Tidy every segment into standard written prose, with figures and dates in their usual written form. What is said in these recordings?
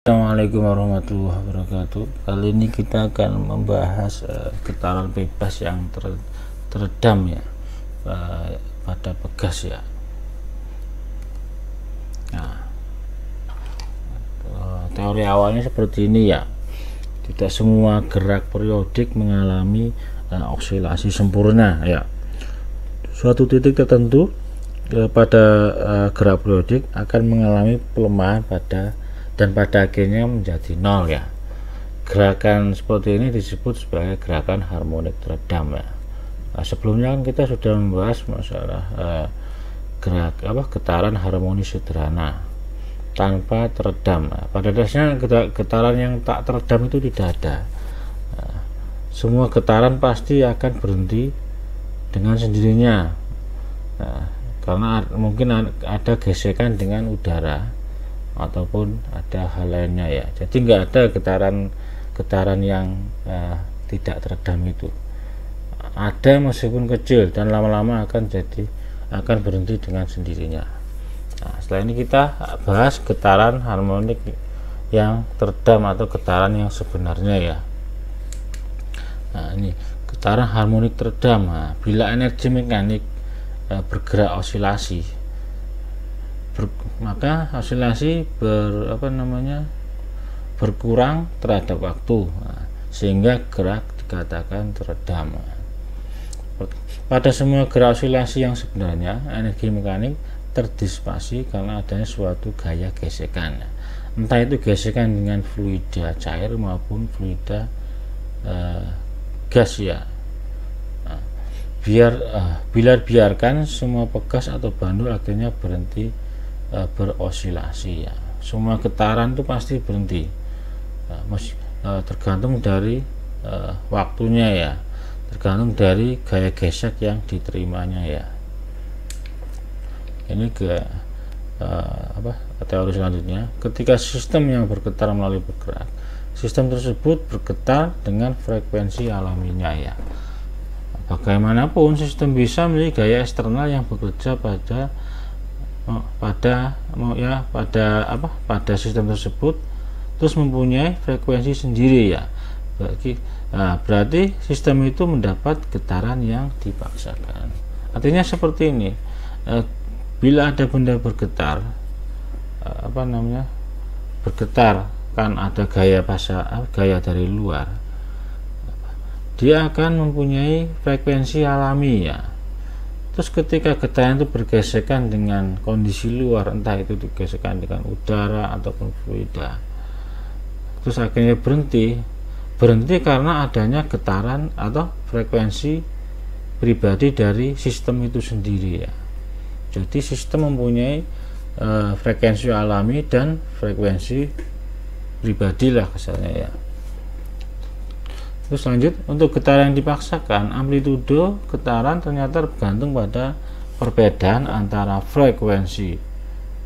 Assalamualaikum warahmatullahi wabarakatuh. Kali ini kita akan membahas getaran bebas yang teredam ya pada pegas ya. Nah, teori awalnya seperti ini ya. Tidak semua gerak periodik mengalami osilasi sempurna ya. Suatu titik tertentu pada gerak periodik akan mengalami pelemahan pada akhirnya menjadi nol ya. Gerakan seperti ini disebut sebagai gerakan harmonik teredam ya. Nah, sebelumnya kan kita sudah membahas masalah getaran harmonis sederhana tanpa teredam. Nah, pada dasarnya getaran yang tak teredam itu tidak ada. Nah, semua getaran pasti akan berhenti dengan sendirinya. Nah, karena mungkin ada gesekan dengan udara ataupun ada hal lainnya ya. Jadi nggak ada getaran yang tidak teredam itu. Ada meskipun kecil dan lama-lama akan berhenti dengan sendirinya. Nah, setelah ini kita bahas getaran harmonik yang teredam atau getaran yang sebenarnya ya. Nah, ini getaran harmonik teredam. Nah, bila energi mekanik bergerak osilasi, maka osilasi berkurang terhadap waktu, sehingga gerak dikatakan teredam. Pada semua gerak osilasi yang sebenarnya, energi mekanik terdisipasi karena adanya suatu gaya gesekan, entah itu gesekan dengan fluida cair maupun fluida gas ya. Bila biarkan semua pegas atau bandul akhirnya berhenti berosilasi ya. Semua getaran itu pasti berhenti, tergantung dari waktunya ya, tergantung dari gaya gesek yang diterimanya ya. Ini teori selanjutnya. Ketika sistem yang bergetar melalui bergerak, sistem tersebut bergetar dengan frekuensi alaminya ya. Bagaimanapun sistem bisa memiliki gaya eksternal yang bekerja pada sistem tersebut, terus mempunyai frekuensi sendiri ya. Berarti sistem itu mendapat getaran yang dipaksakan. Artinya seperti ini, bila ada benda bergetar, bergetar kan ada gaya dari luar, dia akan mempunyai frekuensi alami ya. Terus ketika getaran itu bergesekan dengan kondisi luar, entah itu digesekan dengan udara ataupun fluida, terus akhirnya berhenti karena adanya getaran atau frekuensi pribadi dari sistem itu sendiri ya. Jadi sistem mempunyai frekuensi alami dan frekuensi pribadi lah kesannya ya. Terus lanjut, untuk getaran yang dipaksakan, amplitudo getaran ternyata bergantung pada perbedaan antara frekuensi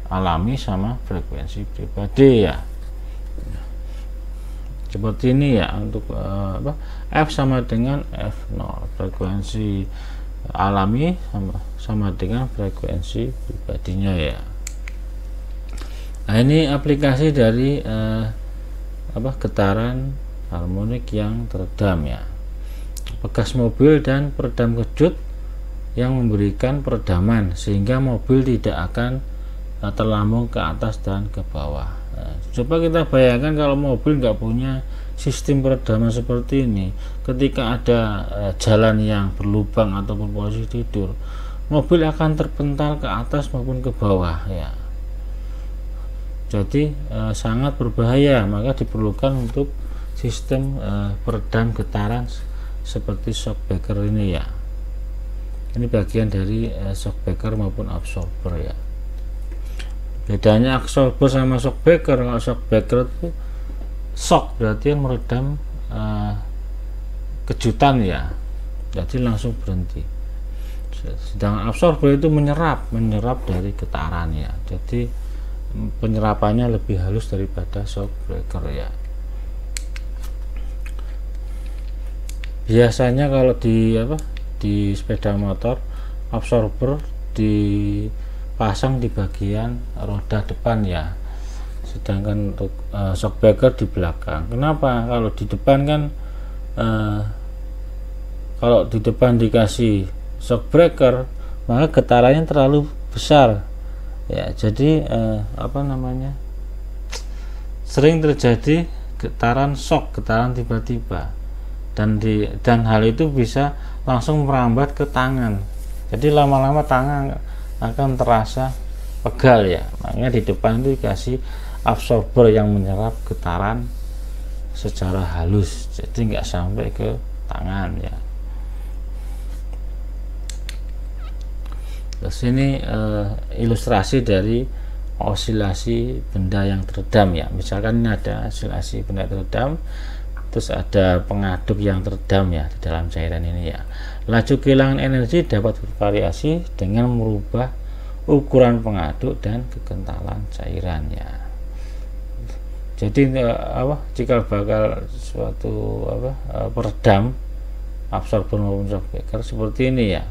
alami sama frekuensi pribadi ya. Seperti ini ya, untuk F sama dengan F0, frekuensi alami sama dengan frekuensi pribadinya ya. Nah, ini aplikasi dari getaran harmonik yang teredam ya. Pegas mobil dan peredam kejut yang memberikan peredaman sehingga mobil tidak akan terlambung ke atas dan ke bawah. Nah, coba kita bayangkan kalau mobil nggak punya sistem peredaman seperti ini, ketika ada jalan yang berlubang ataupun posisi tidur, mobil akan terpental ke atas maupun ke bawah ya. Jadi sangat berbahaya, maka diperlukan untuk sistem peredam getaran seperti shock breaker ini ya. Ini bagian dari shock breaker maupun absorber ya. Bedanya absorber sama shock breaker, kalau shock breaker itu shock berarti yang meredam kejutan ya, jadi langsung berhenti. Sedangkan absorber itu menyerap dari getaran ya, jadi penyerapannya lebih halus daripada shock breaker ya. Biasanya kalau di sepeda motor, absorber dipasang di bagian roda depan ya, sedangkan untuk shock breaker di belakang. Kenapa? Kalau di depan kan kalau di depan dikasih shock breaker maka getarannya terlalu besar ya, jadi sering terjadi getaran shock, getaran tiba-tiba, dan hal itu bisa langsung merambat ke tangan, jadi lama-lama tangan akan terasa pegal ya. Makanya di depan itu dikasih absorber yang menyerap getaran secara halus, jadi nggak sampai ke tangan ya. Terus ini ilustrasi dari osilasi benda yang teredam ya. Misalkan ini ada osilasi benda teredam, terus ada pengaduk yang teredam ya di dalam cairan ini ya. Laju kehilangan energi dapat bervariasi dengan merubah ukuran pengaduk dan kekentalan cairan ya. Jadi jika bakal suatu peredam absorber maupun shock breaker seperti ini ya,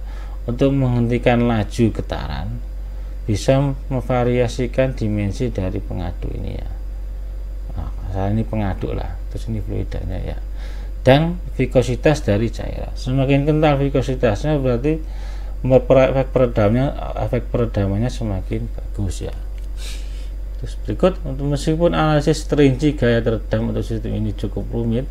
untuk menghentikan laju getaran bisa memvariasikan dimensi dari pengaduk ini ya. Nah, ini pengaduk lah, terus ini fluidanya ya, dan vikositas dari cairan. Semakin kental vikositasnya berarti efek peredamannya semakin bagus ya. Terus berikut, untuk meskipun analisis terinci gaya teredam untuk sistem ini cukup rumit,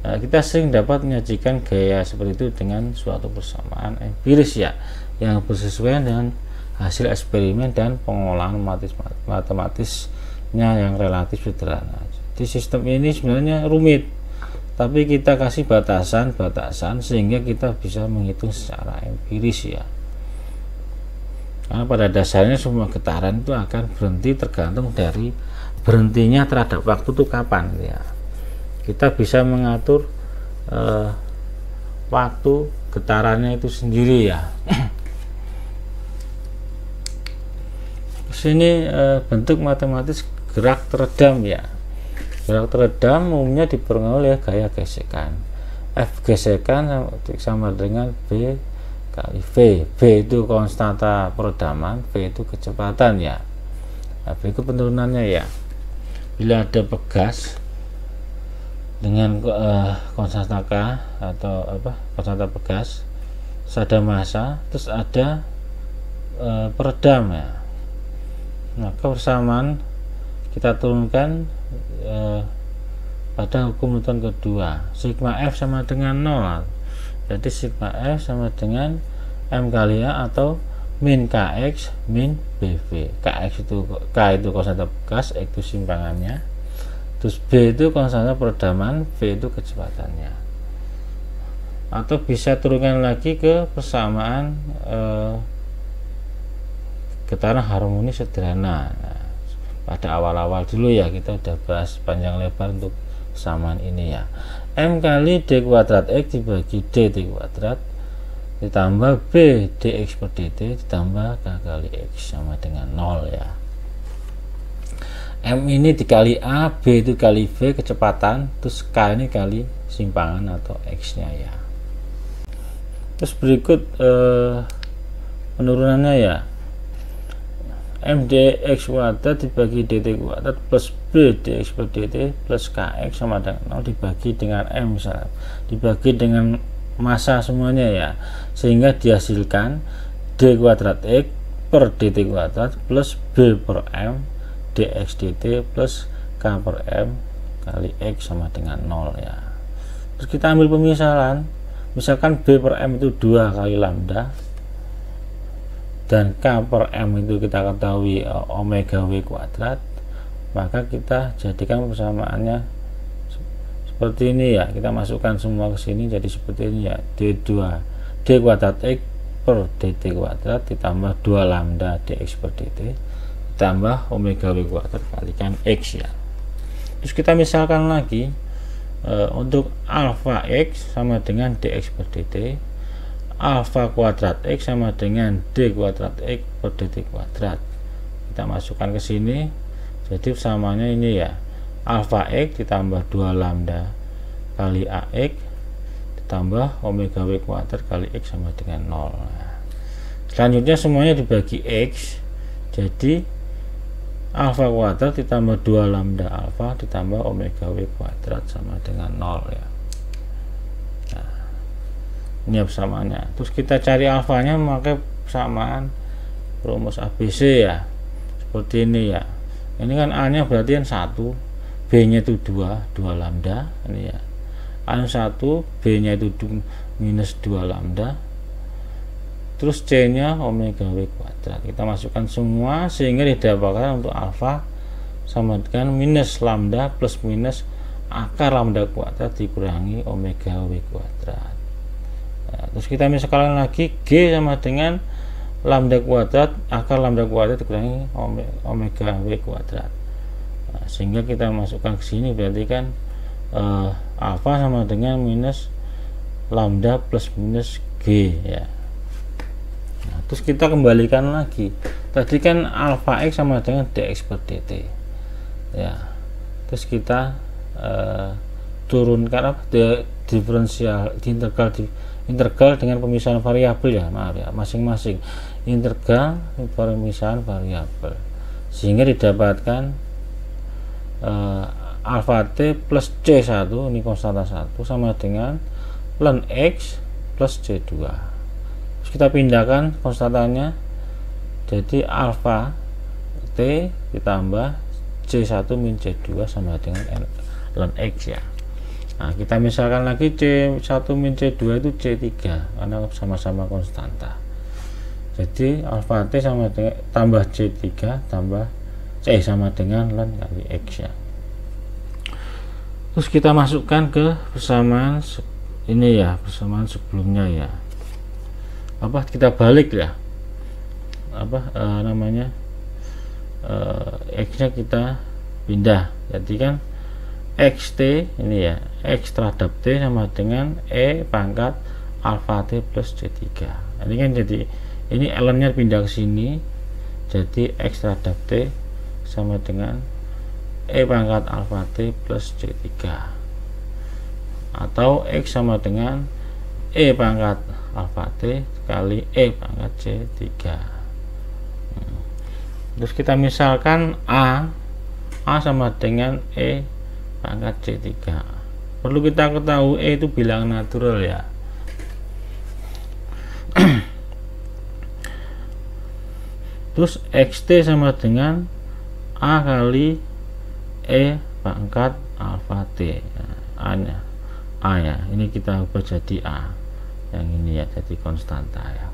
kita sering dapat menyajikan gaya seperti itu dengan suatu persamaan empiris ya, yang bersesuaian dengan hasil eksperimen dan pengolahan matematisnya yang relatif sederhana. Di sistem ini sebenarnya rumit, tapi kita kasih batasan sehingga kita bisa menghitung secara empiris ya. Karena pada dasarnya semua getaran itu akan berhenti tergantung dari berhentinya terhadap waktu itu kapan ya. Kita bisa mengatur waktu getarannya itu sendiri ya. Sini bentuk matematis gerak teredam ya. Gerak teredam umumnya dipengaruhi oleh gaya gesekan. F gesekan sama dengan B kali V. B itu konstanta peredaman, V itu kecepatan ya. Nah, berikut penurunannya ya. Bila ada pegas dengan konstanta K atau konstanta pegas, terus ada massa, terus ada peredam ya. Nah, kebersamaan kita turunkan pada hukum Newton kedua, sigma F sama dengan 0. Jadi sigma F sama dengan M kali A atau min Kx min BV. Kx itu K itu konstanta pegas, X itu simpangannya, terus B itu konstanta peredaman, V itu kecepatannya. Atau bisa turunkan lagi ke persamaan getaran harmonis sederhana. Nah, pada awal-awal dulu ya kita udah bahas panjang lebar untuk persamaan ini ya. M kali D kuadrat X dibagi D kuadrat ditambah B dx per dt ditambah K kali X sama dengan 0 ya. M ini dikali A, B itu kali V kecepatan, terus K ini kali simpangan atau X nya ya. Terus berikut penurunannya ya. M dx kuadrat dibagi dt kuadrat plus B dx per dt plus Kx sama dengan 0 dibagi dengan M misalnya, dibagi dengan massa semuanya ya, sehingga dihasilkan D kuadrat X per dt kuadrat plus B per M dx dt plus K per M kali X sama dengan 0 ya. Terus kita ambil pemisalan, misalkan B per M itu 2 kali lambda dan K per M itu kita ketahui omega W kuadrat, maka kita jadikan persamaannya seperti ini ya. Kita masukkan semua ke sini jadi seperti ini ya. D kuadrat X per dt kuadrat ditambah 2 lambda dx per dt ditambah omega W kuadrat kalikan X ya. Terus kita misalkan lagi untuk alpha X sama dengan dx per dt, alpha kuadrat X sama dengan D kuadrat X per dt kuadrat. Kita masukkan ke sini jadi persamanya ini ya, alpha X ditambah 2 lambda kali AX ditambah omega W kuadrat kali X sama dengan 0. Nah, selanjutnya semuanya dibagi X, jadi alfa kuadrat ditambah 2 lambda alfa ditambah omega W kuadrat sama dengan 0 ya. Nah, ini persamaannya. Terus kita cari alfanya memakai persamaan rumus ABC ya, seperti ini ya. Ini kan A nya berarti kan 1, B nya itu 2 lambda ini ya. A nya 1, B nya itu minus 2 lambda, terus C nya omega W kuadrat. Kita masukkan semua sehingga didapatkan untuk alfa sama dengan minus lambda plus minus akar lambda kuadrat dikurangi omega W kuadrat. Nah, terus kita misalkan lagi G sama dengan lambda kuadrat akar lambda kuadrat dikurangi omega W kuadrat. Nah, sehingga kita masukkan ke sini berarti kan alfa sama dengan minus lambda plus minus G ya. Nah, terus kita kembalikan lagi, tadi kan alfa X sama dengan dx per dt ya. Terus kita turunkan apa, diferensial integral dengan pemisahan variabel ya, maaf ya, masing-masing integral pemisahan variabel sehingga didapatkan alfa t plus c1, ini konstanta 1, sama dengan ln x plus c2. Terus kita pindahkan konstantanya jadi alfa t ditambah c1 min c2 sama dengan ln x ya. Nah, kita misalkan lagi C1 min C2 itu C3 karena sama-sama konstanta. Jadi alfa T sama dengan tambah C3 tambah C sama dengan ln kali X ya. Terus kita masukkan ke persamaan ini ya, persamaan sebelumnya ya. Apa kita balik ya? Apa namanya? X-nya kita pindah. Jadi kan xt ini ya, x terhadap t sama dengan e pangkat alfa t plus c3. Ini kan jadi ini ln nya pindah ke sini, jadi x terhadap t sama dengan e pangkat alfa t plus c3 atau x sama dengan e pangkat alfa t kali e pangkat c3. Terus kita misalkan a sama dengan e pangkat C3. Perlu kita ketahui E itu bilangan natural ya. Terus XT sama dengan A kali E pangkat alfa T. A nya A ya, ini kita ubah jadi A. Yang ini ya jadi konstanta ya.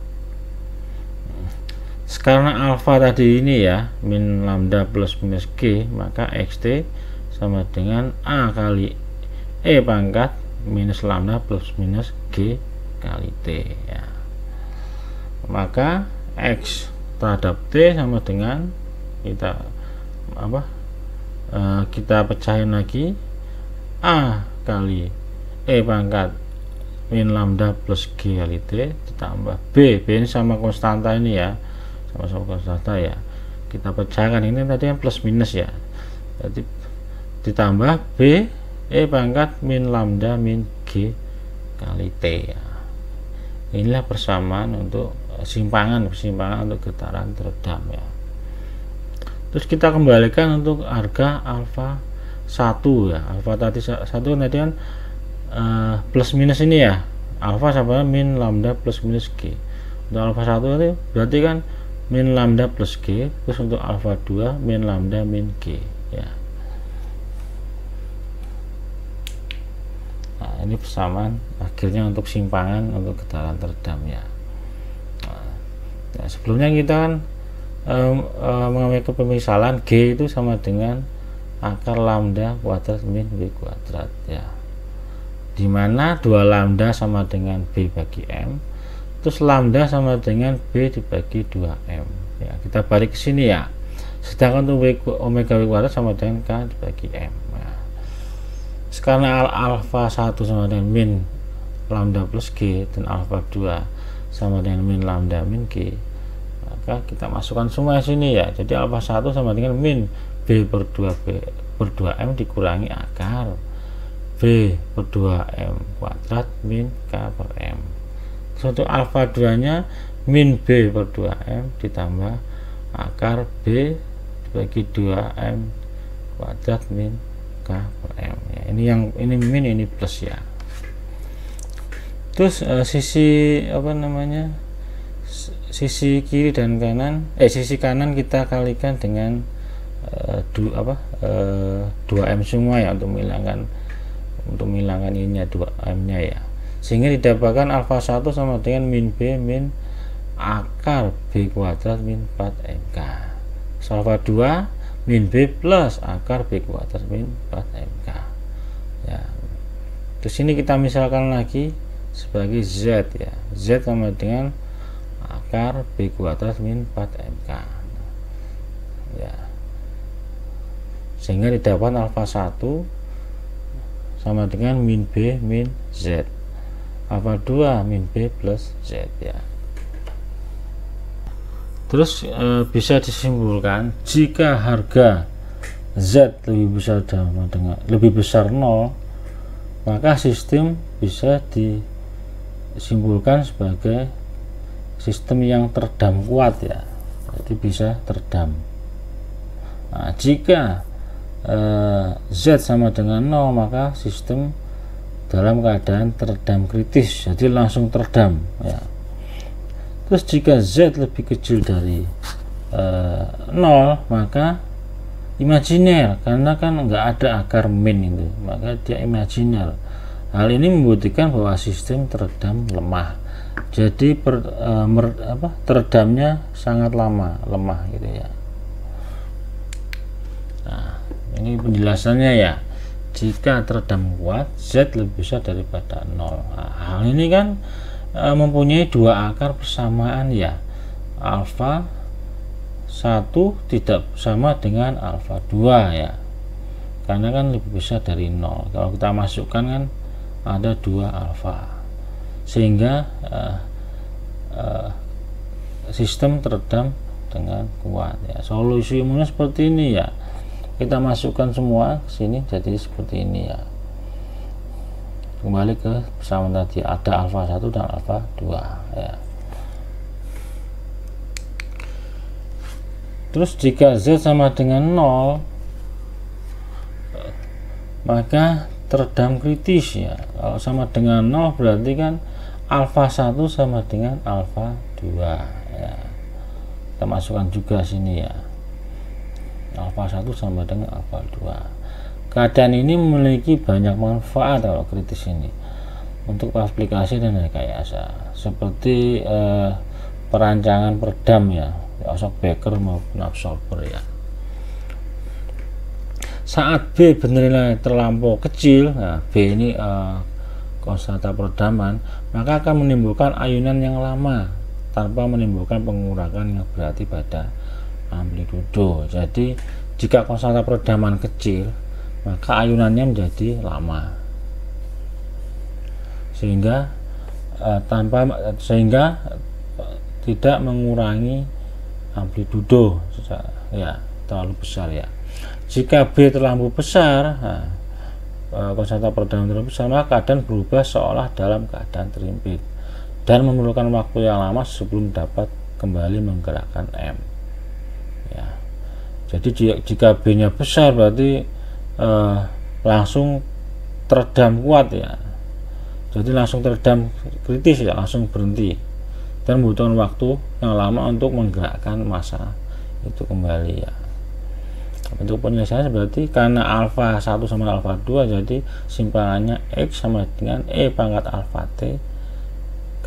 Sekarang alfa tadi ini ya min lambda plus minus G, maka XT sama dengan A kali E pangkat minus lambda plus minus G kali T ya. Maka X terhadap T sama dengan kita apa, kita pecahin lagi A kali E pangkat min lambda plus G kali T ditambah B ini sama konstanta ini ya, sama-sama konstanta ya, kita pecahkan ini tadi yang plus minus ya, jadi ditambah B E pangkat min lambda min G kali T ya. Inilah persamaan untuk persimpangan untuk getaran teredam ya. Terus kita kembalikan untuk harga alfa 1 ya. Alfa tadi 1 nanti kan plus minus ini ya, alfa sama min lambda plus minus G. Untuk alfa 1 itu berarti kan min lambda plus G, terus untuk alfa 2 min lambda min G ya. Nah, ini persamaan akhirnya untuk simpangan untuk getaran teredam ya. Nah, sebelumnya kita kan mengambil pemisalan G itu sama dengan akar lambda kuadrat min B kuadrat ya, dimana 2 lambda sama dengan B bagi M, terus lambda sama dengan B dibagi 2M ya. Kita balik ke sini ya, sedangkan untuk omega W kuadrat sama dengan K dibagi M ya. Sekarang alfa 1 sama dengan min lambda plus G dan alfa 2 sama dengan min lambda min G, maka kita masukkan semua di sini ya. Jadi alfa 1 sama dengan min B per 2M dikurangi akar B per 2M kuadrat min K per M. Terus untuk alfa 2 nya min B per 2M ditambah akar B bagi 2M kuadrat min K per M ya. Ini min, ini plus ya. Terus sisi sisi kiri dan kanan, sisi kanan kita kalikan dengan 2M semua ya, untuk menghilangkan ininya 2M nya ya, sehingga didapatkan alfa 1 sama dengan min B min akar B kuadrat min 4MK. Alfa 2 min B plus akar B kuadrat min 4MK ya. Terus ini kita misalkan lagi sebagai Z ya, Z sama dengan akar B kuadrat min 4MK ya, sehingga didapat alfa 1 sama dengan min B min Z, alfa 2 min B plus Z ya. Terus bisa disimpulkan jika harga Z lebih besar 0, maka sistem bisa disimpulkan sebagai sistem yang teredam kuat ya, jadi bisa teredam. Nah, jika Z sama dengan 0, maka sistem dalam keadaan teredam kritis, jadi langsung teredam ya. Terus jika Z lebih kecil dari 0, maka imajiner, karena kan nggak ada akar min itu, maka dia imajiner. Hal ini membuktikan bahwa sistem teredam lemah, jadi teredamnya sangat lemah gitu ya. Nah, ini penjelasannya ya. Jika teredam kuat, Z lebih besar daripada 0. Nah, hal ini kan mempunyai dua akar persamaan ya, alfa 1 tidak sama dengan alfa 2 ya, karena kan lebih besar dari 0. Kalau kita masukkan kan ada 2 alfa, sehingga sistem teredam dengan kuat ya. Solusi umumnya seperti ini ya, kita masukkan semua ke sini jadi seperti ini ya. Kembali ke persamaan tadi, ada alfa 1 dan alfa 2 ya. Terus jika Z sama dengan 0, maka teredam kritis ya. Kalau sama dengan 0 berarti kan alfa 1 sama dengan alfa 2 ya. Kita masukkan juga sini ya, alfa 1 sama dengan alfa 2. Keadaan ini memiliki banyak manfaat kalau kritis ini untuk aplikasi dan rekayasa, seperti perancangan peredam ya, Shock-breaker maupun absorber ya. Saat B bernilai terlampau kecil, nah B ini konstanta peredaman, maka akan menimbulkan ayunan yang lama tanpa menimbulkan pengurangan yang berarti pada amplitudo. Jadi jika konstanta peredaman kecil, maka ayunannya menjadi lama, sehingga tidak mengurangi amplitudo ya, terlalu besar ya. Jika B terlalu besar, konstanta peredaman terlalu besar, maka keadaan berubah seolah dalam keadaan terimpit dan memerlukan waktu yang lama sebelum dapat kembali menggerakkan M ya. Jadi jika B nya besar berarti langsung teredam kuat ya, jadi langsung teredam kritis ya, langsung berhenti dan membutuhkan waktu yang lama untuk menggerakkan massa itu kembali ya. Untuk penyelesaian berarti karena alfa 1 sama alfa 2, jadi simpangannya X sama dengan E pangkat alfa T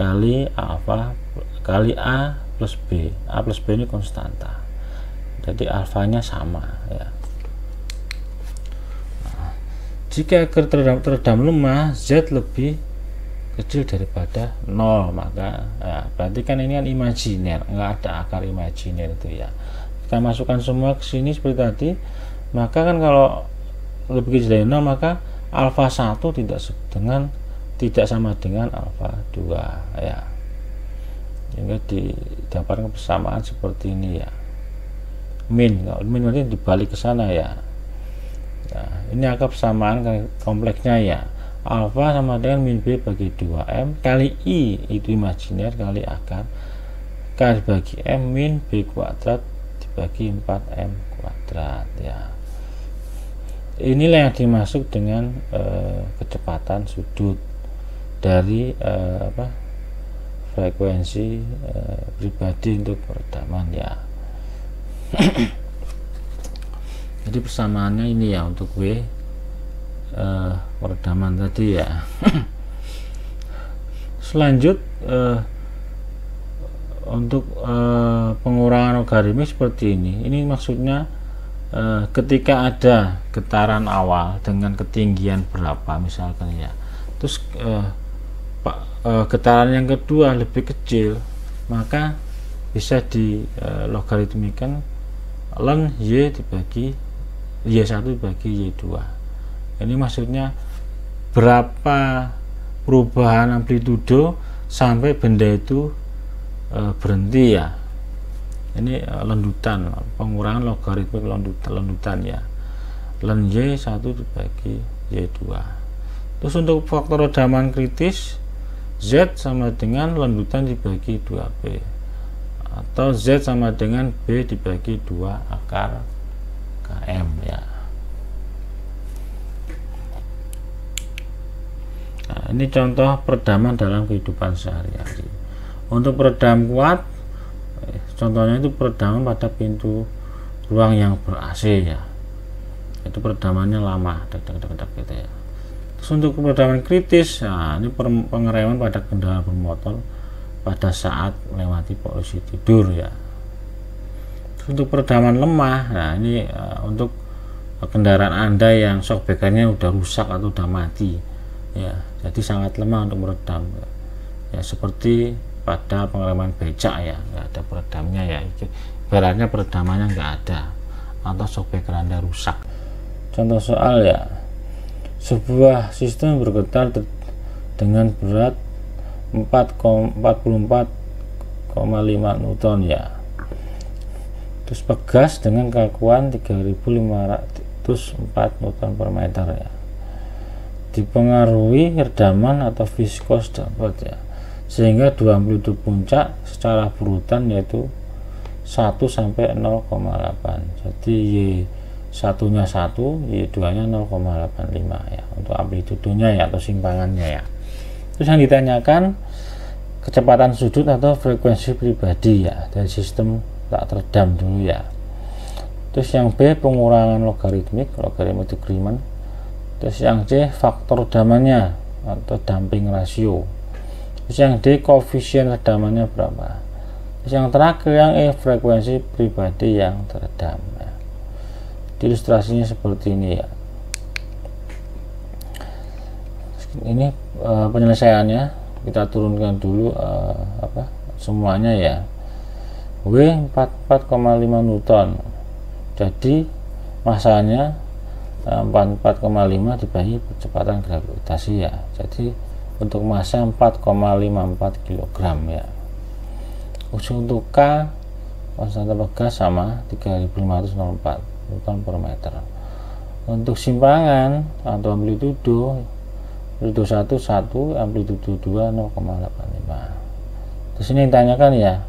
kali alfa kali A plus B. A plus B ini konstanta, jadi alfanya sama ya. Jika teredam lemah, Z lebih kecil daripada 0, maka ya, berarti kan ini kan imajiner, nggak ada akar imajiner itu ya. Kita masukkan semua ke sini seperti tadi, maka kan kalau lebih kecil dari 0, maka alfa 1 tidak sama dengan alfa 2 ya, sehingga didapatkan persamaan seperti ini ya. Min, kalau min berarti dibalik ke sana ya. Nah, ini akar persamaan kompleksnya ya, alfa sama dengan min B bagi 2M kali I itu imajiner kali akar K bagi M min B kuadrat dibagi 4M kuadrat ya. Inilah yang dimaksud dengan kecepatan sudut dari frekuensi pribadi untuk peredaman ya. Jadi persamaannya ini ya untuk W peredaman tadi ya. Selanjut untuk pengurangan logaritmik seperti ini. Ini maksudnya ketika ada getaran awal dengan ketinggian berapa misalkan ya, terus getaran yang kedua lebih kecil, maka bisa di logaritmikan ln Y dibagi Y1 dibagi Y2. Ini maksudnya berapa perubahan amplitudo sampai benda itu berhenti ya. Ini lanjutan pengurangan logaritmik lanjutan ya. Ln Y1 dibagi Y2. Terus untuk faktor redaman kritis, Z sama dengan lanjutan dibagi 2B, atau Z sama dengan B dibagi 2 akar km ya. Nah, ini contoh peredaman dalam kehidupan sehari-hari. Untuk peredam kuat, contohnya itu peredaman pada pintu ruang yang ber-AC ya. Itu peredamannya lama, gitu ya. Terus untuk peredaman kritis, nah ini pengereman pada kendaraan bermotor pada saat melewati posisi tidur ya. Terus untuk peredaman lemah, nah ini untuk kendaraan Anda yang shockbreakernya udah rusak atau udah mati ya, jadi sangat lemah untuk meredam ya, seperti pada pengereman becak ya, nggak ada peredamnya ya, itu ibaratnya peredamannya nggak ada atau shockbreaker Anda rusak. Contoh soal ya, sebuah sistem bergetar dengan berat 44,5 Newton ya, terus pegas dengan kakuan 3504 Newton per meter ya, dipengaruhi redaman atau viskos dapat ya, sehingga dua amplitudo puncak secara berurutan yaitu 1 sampai 0,8. Jadi Y1 nya 1, Y2 nya 0,85 ya untuk amplitudonya ya, atau simpangannya ya. Terus yang ditanyakan kecepatan sudut atau frekuensi pribadi ya dari sistem tak teredam dulu ya. Terus yang B pengurangan logaritmik decrement. Terus yang C faktor redamannya atau damping rasio. Terus yang D koefisien redamannya berapa. Terus yang terakhir yang E frekuensi pribadi yang teredam ya. Ilustrasinya seperti ini ya. Ini penyelesaiannya kita turunkan dulu semuanya ya. W 44,5 Newton, jadi masanya 44,5 dibagi kecepatan gravitasi ya, jadi untuk massa 4,54 kg ya. Untuk K konstanta pegas sama 3504 Newton per meter. Untuk simpangan atau amplitudo 1 amplitudo 2 0,85. Terus ini ditanyakan ya.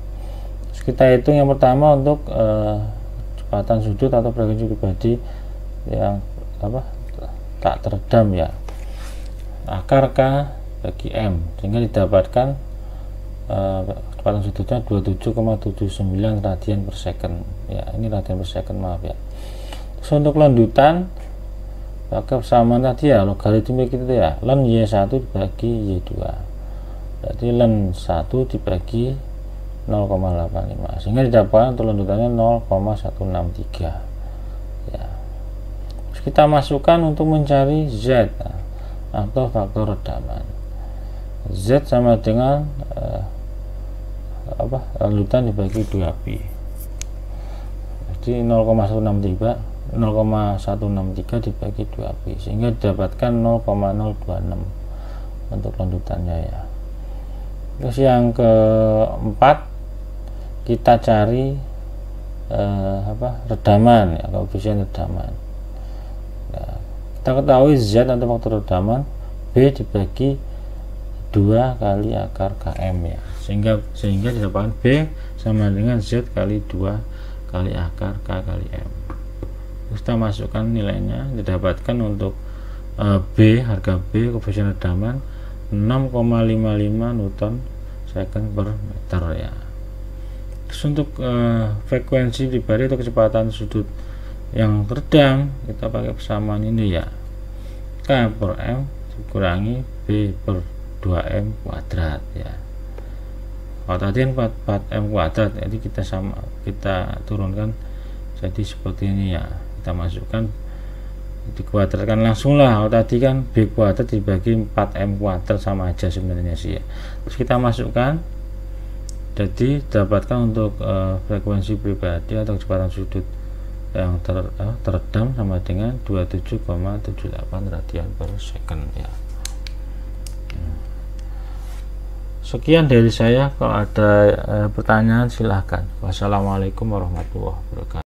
Terus kita hitung yang pertama untuk kecepatan sudut atau frekuensi pribadi yang tak teredam ya, akar K bagi M, sehingga didapatkan kecepatan sudutnya 27,79 radian per second ya. Ini radian per second, maaf ya. Terus untuk lanjutan pakai persamaan tadi ya, logaritmik itu ya, ln Y1 dibagi Y2, berarti ln 1 dibagi 0,85, sehingga didapatkan untuk lanjutannya 0,163 ya. Terus kita masukkan untuk mencari Z atau faktor redaman. Z sama dengan lanjutan dibagi 2pi, jadi 0,163 dibagi 2pi, sehingga didapatkan 0,026 untuk lanjutannya ya. Terus yang keempat kita cari redaman ya, koefisien redaman. Nah, kita ketahui Z atau faktor redaman B dibagi 2 kali akar km ya, sehingga didapatkan B sama dengan Z kali 2 kali akar K kali M. Kita masukkan nilainya, didapatkan untuk B, harga B koefisien redaman 6,55 Newton second per meter ya. Terus untuk frekuensi pribadi atau kecepatan sudut yang teredam, kita pakai persamaan ini ya, K per M dikurangi B per 2M kuadrat ya. Kalau tadi kan 4M kuadrat, jadi kita turunkan jadi seperti ini ya, kita masukkan dikuadratkan langsung lah. Kalau tadi kan B kuadrat dibagi 4M kuadrat sama aja sebenarnya sih ya. Terus kita masukkan, jadi dapatkan untuk frekuensi pribadi atau kecepatan sudut yang teredam sama dengan 27,78 radian per second ya. Sekian dari saya, kalau ada pertanyaan silahkan. Wassalamualaikum warahmatullahi wabarakatuh.